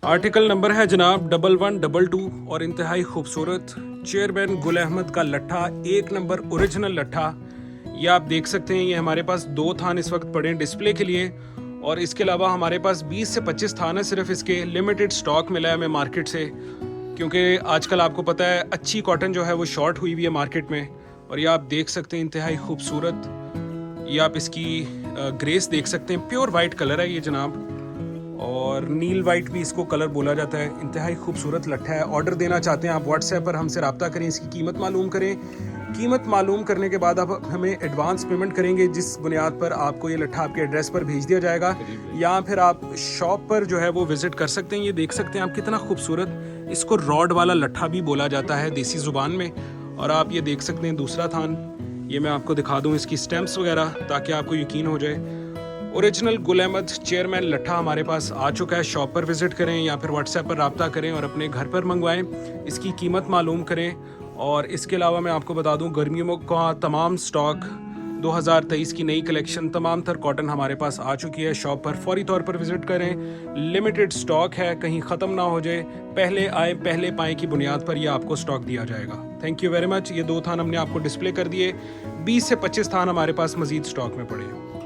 Article number है जनाब 1122 और इंतहाई खूबसूरत चेयरमैन गुल अहमद का लट्ठा, 1 नंबर ओरिजिनल लट्ठा। ये आप देख सकते हैं, ये हमारे पास 2 थान इस वक्त पड़े हैं डिस्प्ले के लिए, और इसके अलावा हमारे पास 20 से 25 थान है सिर्फ इसके। लिमिटेड स्टॉक मिला है हमें मार्केट से, क्योंकि आजकल आपको पता है अच्छी कॉटन जो है वो शॉर्ट हुई हुई है मार्केट में। और ये आप देख सकते हैं इंतहाई खूबसूरत, ये आप इसकी ग्रेस देख सकते हैं, प्योर वाइट कलर है ये जनाब, और नील वाइट भी इसको कलर बोला जाता है। इंतहाई खूबसूरत लट्ठा है। ऑर्डर देना चाहते हैं आप व्हाट्सएप पर हमसे रब्ता करें, इसकी कीमत मालूम करें। कीमत मालूम करने के बाद आप हमें एडवांस पेमेंट करेंगे, जिस बुनियाद पर आपको ये लट्ठा आपके एड्रेस पर भेज दिया जाएगा, या फिर आप शॉप पर जो है वो विज़िट कर सकते हैं। ये देख सकते हैं आप कितना खूबसूरत, इसको रॉड वाला लट्ठा भी बोला जाता है देसी ज़ुबान में। और आप ये देख सकते हैं दूसरा थान, ये मैं आपको दिखा दूँ इसकी स्टैम्प्स वगैरह ताकि आपको यकीन हो जाए। ओरिजिनल गुल अहमद चेयरमैन लट्ठा हमारे पास आ चुका है। शॉप पर विज़िट करें या फिर व्हाट्सएप पर रब्ता करें और अपने घर पर मंगवाएं, इसकी कीमत मालूम करें। और इसके अलावा मैं आपको बता दूं, गर्मियों का तमाम स्टॉक 2023 की नई कलेक्शन तमाम तर कॉटन हमारे पास आ चुकी है। शॉप पर फौरी तौर पर विज़िट करें, लिमिटेड स्टॉक है, कहीं ख़त्म ना हो जाए। पहले आए पहले पाएँ की बुनियाद पर यह आपको स्टॉक दिया जाएगा। Thank you very much. ये 2 थान हमने आपको डिस्प्ले कर दिए, 20 से 25 थान हमारे पास मज़ीद स्टॉक में पड़े हैं।